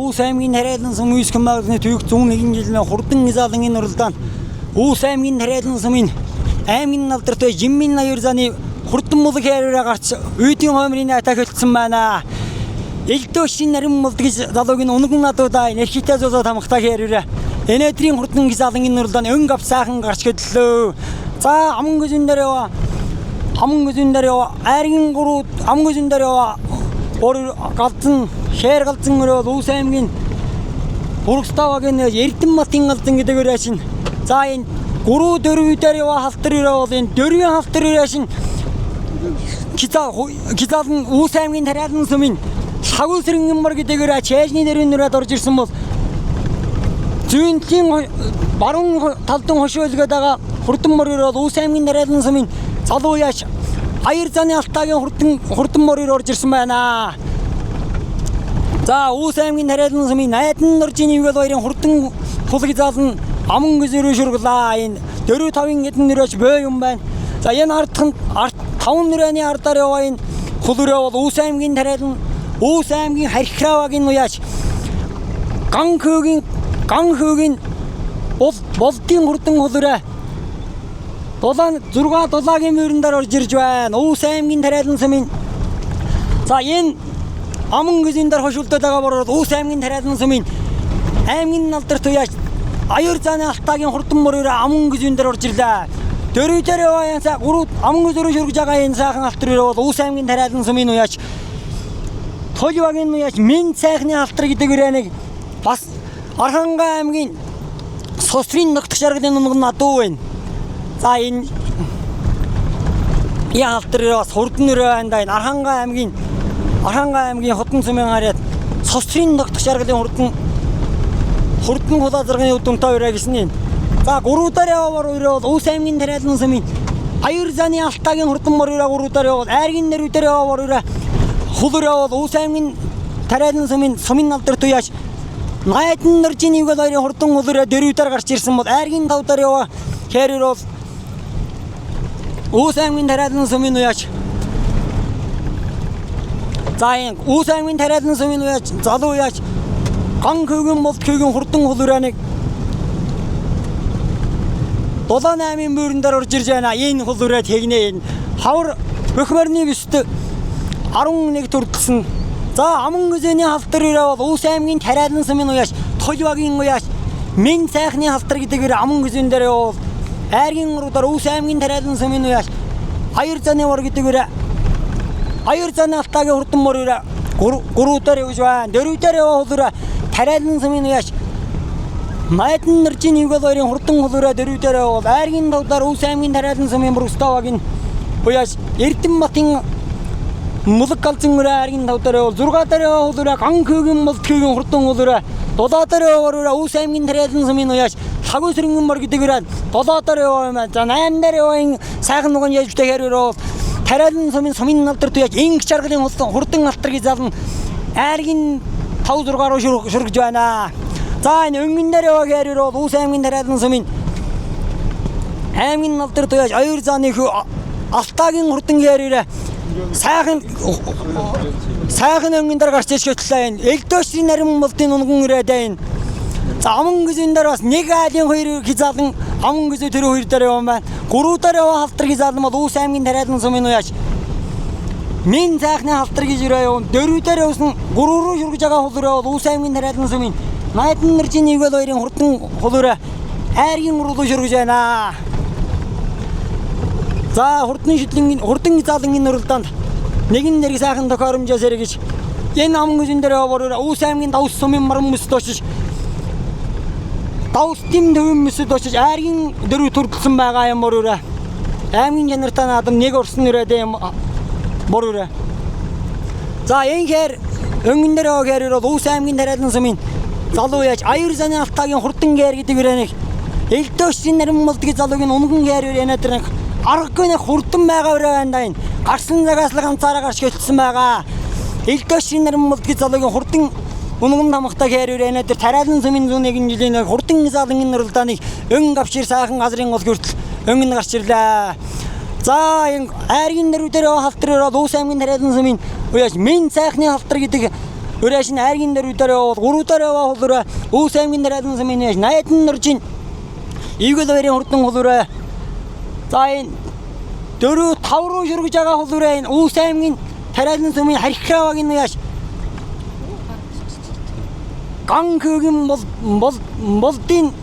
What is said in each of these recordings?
Уус аймгийн тариалан сум үйсгэн байгууллагын төвөг 101 жилийн хурдан изаалангийн уралдаанд Уус аймгийн тариалан сумын аймгийн алдартай Жиммин ноёр заны хурдан мулаг хэрээрээ гарч үйдийн хоймрын атахилдсан байна. Элдөөшийн нарийн мулдгis залуугийн унган надуудаа нэрхитэй зузаа тамхтай хэрээрээ энэдрийн хурдан изаалангийн уралдаанд өн гав сайхан гарч гэллөө. За аман гүзэн дээр ява айргийн гуруу аман гүзэн дээр ява галзан шээр галзан өрөө Уус аймгийн Бургаставагийн Эрдэнэбатын галзан гэдгээр яшин. За энэ гуруу дөрвөн дээр ява халтар өрөө бол энэ дөрвөн халтар яшин кизалн Уус аймгийн тариалан сумын сагуулсрын мөр гэдгээр чэжний дөрвөн нүрээд орж ирсэн бол зүүнтийн баруун талдан хошоолгоод байгаа хурдан мөрөөр бол Уус аймгийн тариалан сумын залуу яаш аяр заны алтаагийн хурдан мөрөөр орж ирсэн байна. За Уус аймгийн тариалан сумын Найдан нуржийн ивгэл баярын хурдан хулаг заалн аман гүзэрөө шурглаа. Энэ 4-5-ын эдэн нэрэж бөө юм байна. За энэ ардхан 5 нэрээний ардаар яваа энэ хулөрөө бол Уус аймгийн тариалан Уус аймгийн харьхраавагийн уяаж ган хөөгийн болдын хурдан хулөрөө 6 дулаагийн мөрөндөр орж ирж байна. Уус аймгийн тариалан сумын за энэ аман гүзэн дээр хошуулдаад байгаа бороо Уус аймгийн тариалан сумын аймгийн алдарт уяаж аяр заны алтаагийн хурдан мөрөөр аман гүзэн дээр орж ирлээ. Дөрөв дээр яваа янса 3 аман гүзэрөө шүргэж байгаа энэ сайхан алтар бол Уус аймгийн тариалан сумын уяаж Толивагийн уяаж Мэн сайхны алтар гэдэг нэг бас Архангай аймгийн Сосрын ногдох шаргалын унган надуу байна. За энэ алтар бас хурдан өрөө байна. Энэ Архангай аймгийн хотон сумын хараад Сосрын ногдох шаргалын хурдан хулаа зарганы удамтай өрөө гэсэн юм. За 3 дараа яваар өрөө бол Уус аймгийн тариалан сумын аяр заны алтаагийн хурдан мөрөөр 3 дараа яваад айргийн нэр дээр яваар өрөө хулөрөө бол Уус аймгийн тариалан сумын алдарт уяаж Найдан нуржийн ивгэл баярын хурдан хулөрөө 4 дараа гарч ирсэн бол айргийн 5 дараа яваа хэрээр бол Уус аймгийн тариалан сумын уяаж за энэ Уус аймгийн тариалан сумын уяаж залуу уяаж ган хөөгийн болд хөөгийн хурдан хулөрөөнийг 7-8 мөрөндөр орж ирж байна. Энэ хулөрөө тэгнэ энэ хавар бөхмөрний бүст 11 төрдсөн. За аман гүзэний халтар өрөө бол Уус аймгийн тариалан сумын уяаж Толивагийн уяаж Мэн сайхны халтар гэдгээр аман гүзэн дээр бол айргийн уруудаар Уус аймгийн тариалан сумын уяаж аяр заны ор гэдгээр аяр заны алтаагийн хурдан мөрөөр 3 дээр явж байна. 4 дээр яваа хулөрөө тариалан сумын уяаж Найдан нуржийн ивгэл баярын хурдан хулөрөө 4 дээр бол айргийн 5 дээр Уус аймгийн тариалан сумын Бургаставагийн уяаж Эрдэнэбатын мулаг галзан өрөө айргийн 5 дээр бол 6 дээр яваа хулөрөө ган хөөгийн болдгийн хурдан хулөрөө 7 дээр яваа Уус аймгийн тариалан сумын уяаж Хагуусрын мөр гэдгээр 7 дээр яваа юм. За 8 дээр яваа сайхан нуган яжтай хэрээр тариалан сумын алдарт уяаж инг чаргалын хурдан алтар гизаалн айргийн 5-6 руу шүргэж байна. За энэ өнгөн дээр яваа хэрээр бол Уус аймгийн тариалан сумын аймгийн алдарт уяаж аяр заны алтаагийн хурдан хэрээр сайхан өнгөн дээр гарч ичгэлээ. Энэ элдөөшийн нарийн болдын унган өрөөд байна. За аман гүзэн дээр бас нэг айлын 2 хизаалан аман гүзээ тэр 2 дээр яваа байна. 3 дээр яваа халтар хизаалан бол Уус аймгийн тариалан сумын уяаж Мэн сайхны халтар гэж өрөө явна. 4 дээр явсан 3 руу шүргэж байгаа хулөрөө бол Уус аймгийн тариалан сумын Найдан нуржийн ивгэл баярын хурдан хулөрөө айргийн уруу шүргэж байна. За хурдан заалангийн уралдаанд нэгэн нэр сайхан тохиромжоо сэргэж энэ аман гүзэн дээр яваар Уус аймгийн давс сумын маран мөсд очиж давс тим төвөн мөсд очиж айргийн 4 төрөлсөн байгаа юм бороо. Аймгийн жанартаа наадам нэг орсон нэрээ юм бороо. За энэ хэр өнгөн дээр яваар Уус аймгийн тариалан сумын залуу яаж аяр заны алтаагийн хурдан гээр гэдэг нэг элдөөшийн нарийн болдгийн залуугийн унган гээр энэ дээр аргагүй нэг хурдан байгаа байна энэ. Гарсан загаас л ганцаараа гарч гэлсэн байгаа. Элдөөшийн нарийн болдгийн залуугийн хурдан унган тамхтай гээр энэ дээр тариалан сумын 101 жилийн хурдан заалангийн уралдааныг өн гавшир сайхан газрын гол хүртэл өнгөн гарч ирлээ. За энэ айргийн нэрүүдээр халтар өрөө Уус аймгийн тариалан сумын уяаж Мэн сайхны халтар гэдэг Өрөөшин айргийн дөрүүдээр яваад гуруудаар яваа хулуураа Өвс аймгийн тариалан сумын яаш Найдан нуржин Ивгэл хоёрын хурдан хулуураа за энэ 4-5 руу шүргэж байгаа хулуураа энэ Өвс аймгийн тариалан сумын харьхаавагийн яаш Ганкөгийн болдын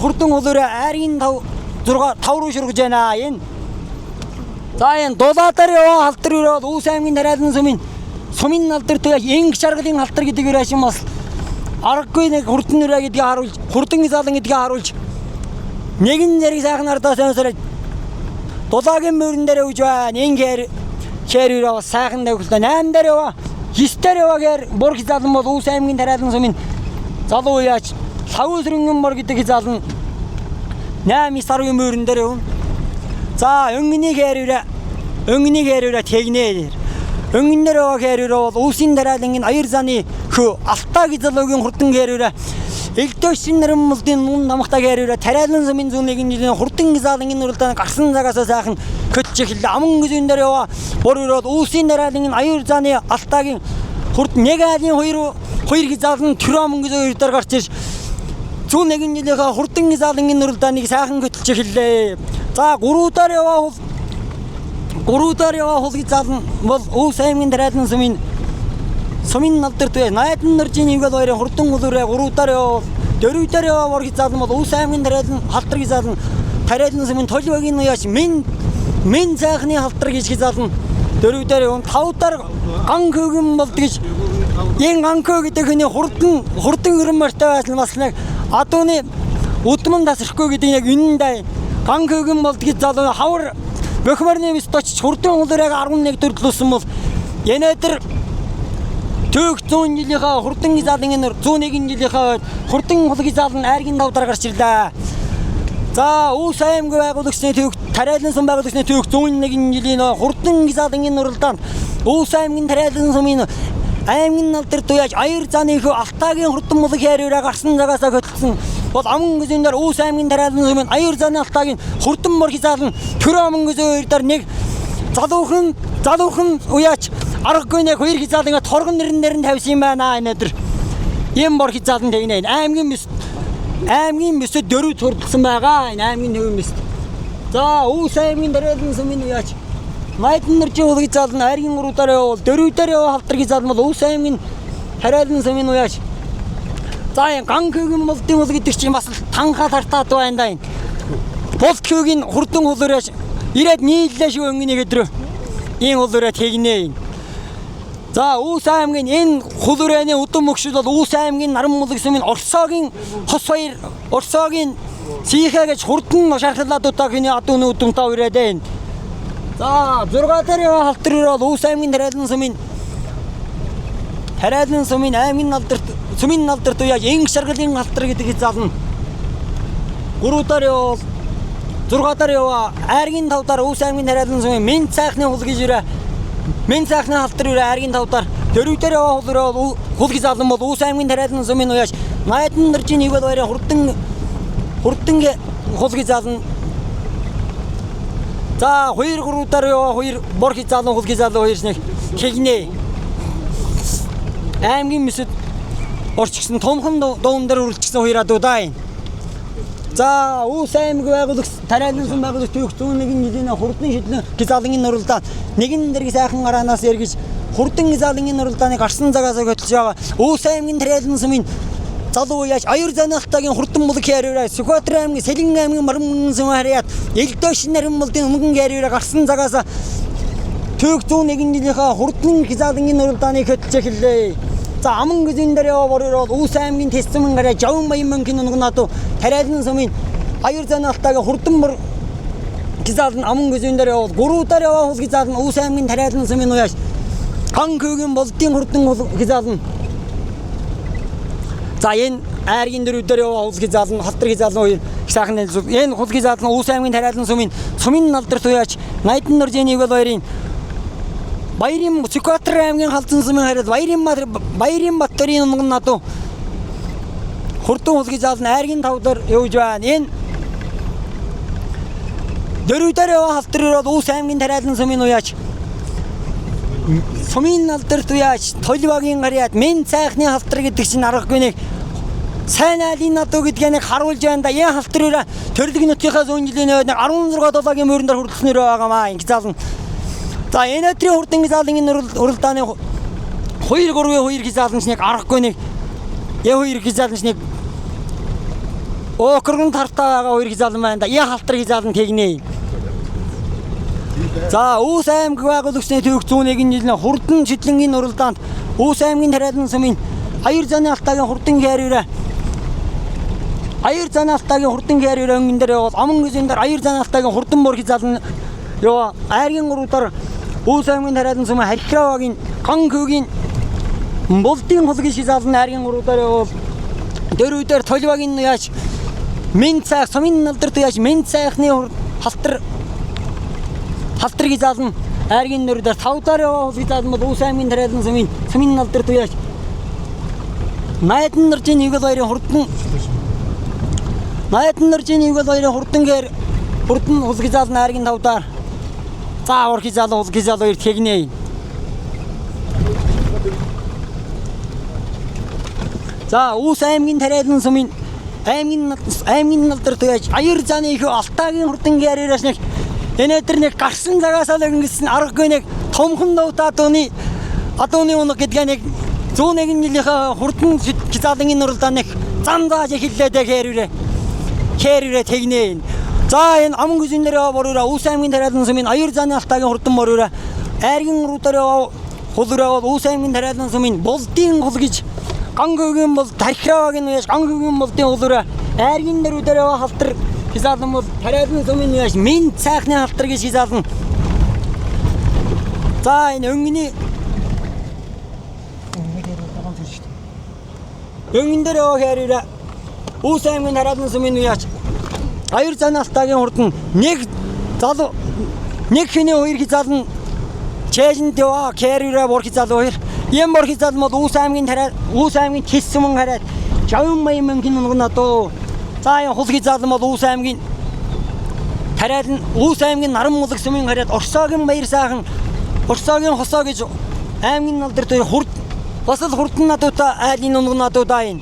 хурдан хулуураа айргийн 5 руу шүргэж байна энэ за энэ дулаатар яваа халтар өрөөд Өвс аймгийн тариалан сумын алдар туяа энг шаргалын халтар гэдгээр ашин бас аргагүй нэг хурдан өрөө гэдгийг харуулж хурдан залан гэдгийг харуулж нэгэн зэрэг сайхан ардаа сонсороо дулаагийн мөрөн дээр үж байна энэ хэр өрөө бас сайхан давхлаа 8 дээр яваа 9 дээр яваагаар бурх залан бол Өвс аймгийн тариалан сумын залуу яач лавсрын мөр гэдэг залан 8 сарын мөрөн дээр явна за өнгөний хэрүүрэ тэгнээ Өнгөнөр хэрүүрээ бол Өвсийн тариалангийн аяр заны хөө Алтаа гизалогийн хурдан хэрүүрээ Элдөөшин нэрэн мулдын нун намхтаа хэрүүрээ тариалан сумын 101 жилийн хурдан гизалангийн уралдаан гарсан цагаас сайхан көтж эхэллээ. Аман гүзэн дээр яваа бүр өрөөд Өвсийн тариалангийн аяр заны Алтаагийн хурд нэг айлын хоёр гизалан төр аман гүзэн хоёр дээр гарч ирж 101 жилийнхаа хурдан гизалангийн уралдааныг сайхан көтж эхэллээ. За гуруудаар яваа хулгий залан бол Өвс аймгийн тариалан сумын алдар туяа Найдан нуржин Ивгэл хоёрын хурдан хулуураа гуруудаар яваа дөрвүүдээр яваа бурх залан бол Өвс аймгийн тариалан халтар залан тариалан сумын толбогийн яаш мен цаахны халтар гэж залан дөрвүүдээр явна тавдаар ганкөгийн болд гэж энэ ганкө гэдэг хүний хурдан өрөн морьтой байсан бас нэг адууны удман тасрахгүй гэдэг яг үнэндээ ганкөгийн болд гэж залан хавар Бөхмөрний мөстөч хурдан хулуурайг 11 төрөлсөн бол янадэр төг 100 жилийнхаа хурдан залан 101 жилийнхаа хурдан хулгий залан айргийн 5 дараа гарч ирлээ. За Өвс аймгийн байгуулагчны төг тариалан сум байгуулагчны төг 101 жилийн хурдан залангийн уралдаанд Өвс аймгийн тариалан сумын аймгийн алдар туяаж аяр заны хөө Алтаагийн хурдан мулаг хэрүүрээ гарсан цагаасаа хөтлсөн бол аман гүзэн дээр Өвс аймгийн тариалан сумын аяр заны Алтаагийн хурдан мөр хизаалан төр аман гүзэн хоёр дээр нэг залуухан уяач аргагүй нэг хоёр хизаалан торгон нэрнээр нь тавьсан юм байна энэ өдөр ийм мөр хизаалан тэгнэ аймгийн мэсэд дөрөв төрөлсөн байгаа энэ аймгийн нөвөн мэс за Өвс аймгийн тариалан сумын уяач Найдан нуржин хулгий залан айргийн гуруудаар явал дөрвүүдээр яваа халтар залан бол Өвс аймгийн тариалан сумын уяач за энэ ганкөгийн болдын хул гэдэг чинь бас танха тартаад байна да энэ болдкөгийн хурдан хулуураа ирээд нийллээ шүү өнгөний өдрөө энэ хулуураа тэгнэ за Өвс аймгийн энэ хулуураны удам мөгшил бол Өвс аймгийн наран мулаг сумын Орсоогийн хос хоёр Орсоогийн Сихэ гэж хурдан шархалаадуудаа хүний адууны удамтаа ирээд байна за 6 дээр яваа халтар өрөө Өвс аймгийн тариалан сумын аймгийн алдар туяа энг шаргалын халтар гэдэг залан 3 дээр яваа 6 дээр яваа айргийн 5 дараа Өвс аймгийн тариалан сумын мен цаахны хулгий жирэ мен цаахны халтар өрөө айргийн 5 дараа 4 дээр яваа хулгий залан бол Өвс аймгийн тариалан сумын уяаш Найдан нуржин Ивгэл хоёрын хурдан хулгий залан за 2-3 дараа яваа 2 борх залан хулгий залан хоёрс нэг хигнэ аймгийн мэсэд орчигсан томхон дуун дээр үргэлжсэн хоёр адуудаа юм за Өвс аймгийн байгуулагч тариалан сум байгуулагч төг 101 жилийн хурдан шидлэн залангийн уралдаан нэгэн дэрэг сайхан гараанаас эргэж хурдан залангийн уралдааны гарсан цагаас хөтлж байгаа Өвс аймгийн тариалан сумын залуу яаш аяр заны Алтаагийн хурдан мулаг хэрүүрээ Сүхбаатар аймгийн Сэлэн аймгийн Марман сум харьяат Элдөөшин нэрэн мулдын өмнө хэрүүрээ гарсан цагаас төг 101 жилийнхаа хурдан залангийн уралдааныг хөтлж эхэллээ за аман гүзэн дээр яваа бороо Өвс аймгийн тэсцэн гараа жаван баян мөнгөний нугнадуу тариалан сумын аяр заны Алтаагийн хурдан мөр залан аман гүзэн дээр яваа 3 дээр яваа хулгий залан Өвс аймгийн тариалан сумын уяаш ганкөгийн болдын хурдан хулгий залан за энэ айргийн 4 дээр яваа хулгий залан халтар залан хоёр сайхан энэ хулгий залан Өвс аймгийн тариалан сумын алдар туяач Найдан нуржин Ивгэл хоёрын Баярын Сүхбаатар аймгийн халдсан сумын харьяат Баярын Батөрийн нугнадуу хурдан хулгий залан айргийн 5 дээр явж байна энэ 4 дээр яваа халтар өрөө Өвс аймгийн тариалан сумын уяач сумын алдар туяаж толбагийн гараад мен цайхны халтар гэдэг чинь аргагүй нэг сайн айлын надуу гэдгээ нэг харуулж байна да. Яа халтараараа төрлөг нутгийнхаа зүүн жилийн нэг 16 долоогийн мөрөндөр хүрдснээр байгаамаа ингэ заална. За энэ өдрийн хурдан заалын энэ уралдааны 2-3 хизаалнч нэг аргагүй нэг яа 2 хизаалнч нэг окрон тартаа байгаа 2 хизаалн байна да. Яа халтар хизаалн тэгнэ. За Үүс аймаг байгуулагчны төвх 101 жилийн хурдан шидлэнгийн уралдаанд Үүс аймгийн тариалан сумын аяр заны алтаагийн хурдан хээрүүрээ аяр заны алтаагийн хурдан хээрүүрээ өнгөн дээр яваад аман гүзэн дээр аяр заны алтаагийн хурдан бор хизаалн ёо айргийн уруудаар Үүс аймгийн тариалан сумын харькраагийн ган хөгийн болдын хулгийн хизаалн айргийн уруудаар яваад дөрүүдээр толбагийн яаж мен цайх сумын алдар туяаж мен цайхны халтар хизаалн айргийн нөрөдөр тавдаар яваа хизаалн бол Үүс аймгийн тариалан сумын алдар туяаж Найдан наржийн нэг хоёрын хурдан хурдан хизаалн айргийн тавдаар заавар хизаалн хоёр тэгнэ. За Үүс аймгийн тариалан сумын аймгийн алдар туяаж аяр заны их алтаагийн хурдан гэрээрээс нэг энэ өдөр нэг гарсан цагаасаа ингэсэн аргагүй нэг томхон давтаадууны адууны унаг гэдгээ нэг 101 жилийнхаа хурдан хизаалын уралдаан нэг зам зааж эхэллээ дээ хээрүүрээ тэгнэ. За энэ аман гүзэн дээр бороо Үүс аймгийн тариалан сумын аяр заны алтаагийн хурдан бороо айргийн уруудаар хулраа Үүс аймгийн тариалан сумын болдын хул гэж гангөгийн бол тархираагийн уяаш гангөгийн болдын хулраа айргийн дөрүүдээр халтар хизаалан бол тариалан сумын уяаш мен цайхны халтар гэж хизаалан. За энэ өнгөн дээр хээрүүрээ Үүс аймгийн тариалан сумын уяаш аяр заны алтаагийн хурдан нэг хэний 2 хизаалн чэжин дэва кэрүүрээ бор хизаал 2 юм бор хизаал мод Үүс аймгийн тэс сумын хараад 50 маяг мөнгөний унгана доо. За энэ хул хизаал мод Үүс аймгийн наран мулаг сумын хараад Орсоогийн баяр сайхан Орсоогийн хосоо гэж аймгийн алдар дээр бас л хурдан надуута айлын унгана надуудаа энэ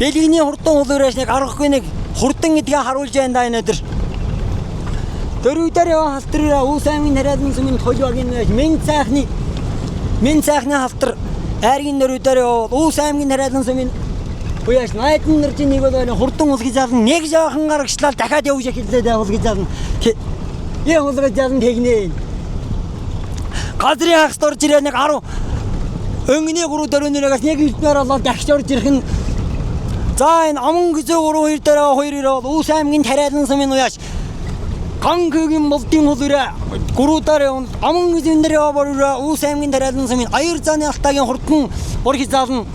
дэлгэний хурдан хулуураш нэг аргагүй нэг хурдан гэдгээ харуулж байна да энэ өдөр. Дөрүүдээр яваа халтар Үүс аймгийн тариалан сумын толбагийн мен цайхны халтар айргийн дөрүүдээр яваа Үүс аймгийн тариалан сумын уяаш Найдан наржийн нэг бол хурдан хул хизаалн нэг жоохон гарагчлал дахиад явж эхэллээ дээ хул хизаалн. Яа хул хизаалн тэгнэ. Газрын хагас дорж ирээ нэг 10 өнгөний 3 дөрөвнөрөөс нэг хэлбээр болоод дахиж орж ирэх нь. За энэ аман гүзээ 3 дээр 2 Үүс аймгийн тариалан сумын уяаш гангөгийн болдын хулраа 3-аар аман гүзэн дээр яваа бороо Үүс аймгийн тариалан сумын аяр заны алтаагийн хурдан бор хизаалн.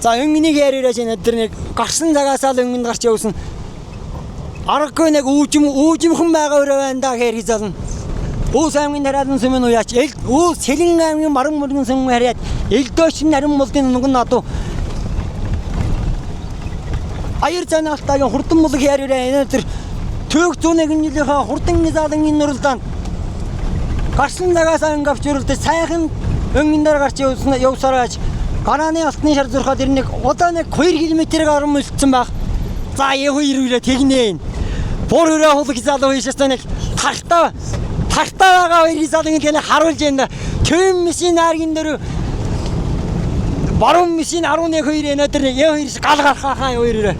За өнгөнийг ярираж энэ өдөр нэг гарсан цагаасаа л өнгөнд гарч явсан аргагүй нэг үүжимхэн байгаа өрөө байна да хэр хизаалн. Үүс аймгийн тариалан сумын уяач Үүс Сэлэн аймгийн Маран мөргөн сум хараад элдөөч нарийн болдын өнгөн надуу аяр заны алтаагийн хурдан мулаг ярираа энэ өдөр төг 101 жилийнхаа хурдан хизаалын уралдаанд гарсан цагаасаа өнгө авч өрөлдөж сайхан өнгөн дээр гарч явсараач гарааны алтны шар зурхаад ирнэг одоо нэг 2 км-ийг орон мөлдсөн баг. За яа 2 үрээ тэгнэ. Бор үрээ хул хизаалын уяаштай нэг тартаа байгаа 2 хизаалын гэдгийг харуулж байна. Төм машин аргийн дээр баруун машин 11 2 энэ өдөр яа 2 гал гарахаа 2 үрээ.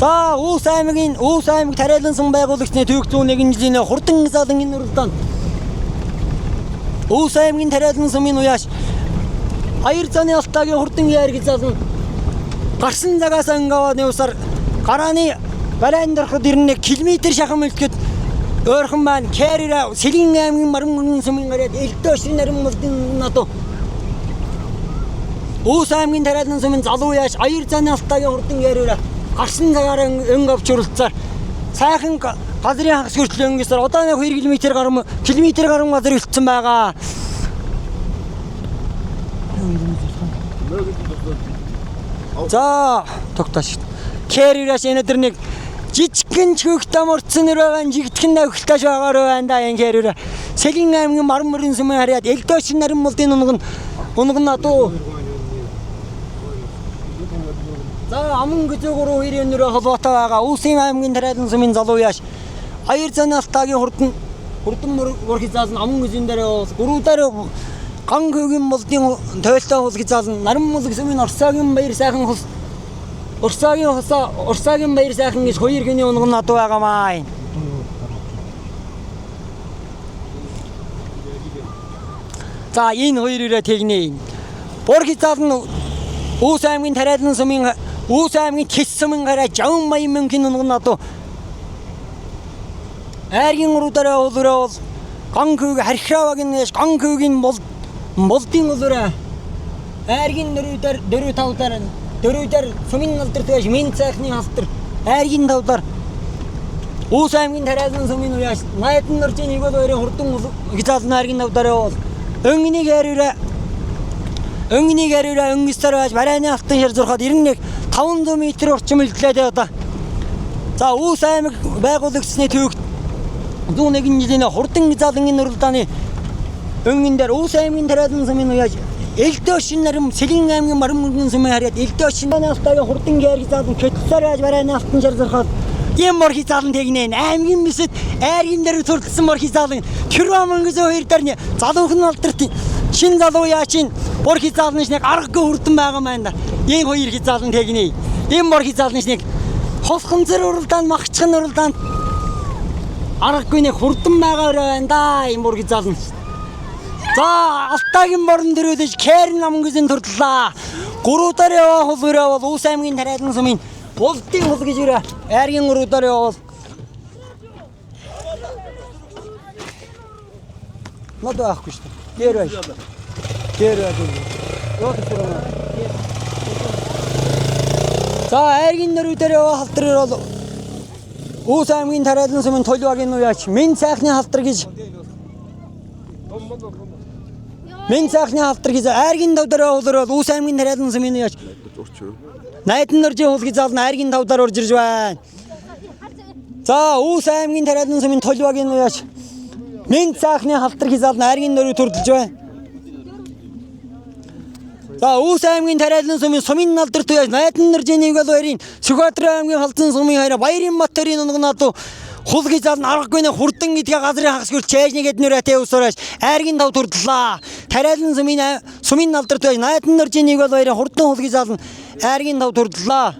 За Үүс аймаг тариалан сум байгуулагчны төвх 101 жилийн хурдан хизаалын уралдаанд Үүс аймгийн тариалан сумын уяаш аяр заны алтаагийн хурдан яар хизаалн гарсан цагаасаа өнгөвөө нэвсар гарааны барайн дөрөхөд ирнэ километр шахан мөлтгөд ойрхон маань кэрира Сэлэн аймгийн Маран сумын гараад элдөөшрийн нарийн мөлдийн надуу Үүс аймгийн тариалан сумын залуу яаш аяр заны алтаагийн хурдан яараа гарсан цагаараа өнгө авч уралцаар сайхан газрын хагас хүртэл өнгөсөр одоо нэг 2 км гаруй газар үлдсэн байгаа. За тогтоош. Кэрираш энэ өдөр нэг жижигхэн чөөхтэй морцсон байгаа жигтгэн навхилтаж байгаа байна да энэ Сэлэн аймгийн Маран мөрийн сүмэн хараад элдөөш нарийн мулдын унган надуу. За аман гүзөөгөр хоёрын холбоотой байгаа Үүсийн аймгийн тариалан сүмийн залуу яаш аяр занаалтагийн хурдан мөрхий заалн аман гүзэн дээр гуруудаар ган хөгийн мулдын тойлтой хулгий заалн наран мулг сүмийн Орсагийн баяр сайхан хус Орсагийн баяр сайхан гэж хоёр гиний унган надуу байгаамаа. За энэ хоёроо тэгнэ. Борхи заалн Үүс аймгийн тариалан сүмийн Үүс аймгийн тэс сүмэн гараа 60 мянган унган надуу. Айргийн уруудаараа улураа бол ган хөг хархраавагийн нэш ган хөгийн молдын улураа айргийн дөрүүдээр сүмийн алдар тэгэж минь цайхны халтар айргийн тавдар Үүс аймгийн тариалан сүмийн уяаш найдан нөржийн нэг бол хоёрын хурдан гизаалн айргийн тавдараа бол өнгөнийг хариураа өнгөстөр байж барайны алтан шар зурхад 91 500 м орчим илтлээ одоо. За Үүс аймаг байгуулагчны төвөгт 101 жилийн хурдан гизаалын нөрлөдааны өнгөн дээр Үүс аймгийн тариалан сүмийн уяаш элдөөшин нарим Сэлэн аймгийн Маран мөргийн сүмэн хараад элдөөшин наалтагийн хурдан гэр гизаалан көтсөр байж барайны алтан шар зурхад ийм морхи заалан тэгнэ аймгийн мэсэд айргийн дээр төрөлсөн морхи заалан тэр амангыз хоёр дарны залуухан алдарт шин залуу яачин морхи заалан нэг аргагүй хурдан байгаа маань да ийм хоёр хизаалан тэгнэ ийм морхи заалан нэг хосхонцэр уралдаан махчхан уралдаан аргагүй нэг хурдан байгаа байна да ийм морхи заалан. За алтаагийн морон дөрөвдөж Кэрн амангызын төрдлаа гуруудаар яваа хулгыраа бол Үүс аймгийн тариалан сүмийн Улдын хул гэж ирээ. Айргийн уруудаар явал. Надад авахгүй шүү дээ. Дээр байж. Юу гэх юм бэ? За айргийн нөрүүдээр яваа халтрын бол Үүс аймгийн тариалан сүмийн Толбагийн уяач Минь цайхны халтар гэж айргийн тавдар бол Үүс аймгийн тариалан сүмийн уяач найдан нөржийн хулгий заалн айргийн тавдар орж ирж байна. За Үүс аймгийн тариалан сүмийн Толбагийн уяач Минь цайхны халтар заалн айргийн нөрөөр төрөлж байна. За Үүс аймгийн тариалан сүмийн алдарт уяач найдан нөржийн нэг бол хоёрын Сүхбаатар аймгийн халзан сүмийн хайра Баярын Батөрийн унгнаад хулгий заалн аргагүй нэг хурдан гэдгээ газрын хагас гүр чэйжнэг эднүрэтэ усураач айргийн тав турдлаа. Тариалан сүмийн алдарт уяач найдан нөржийн нэг бол хоёрын хурдан хулгий заалн айргийн тав турдлаа.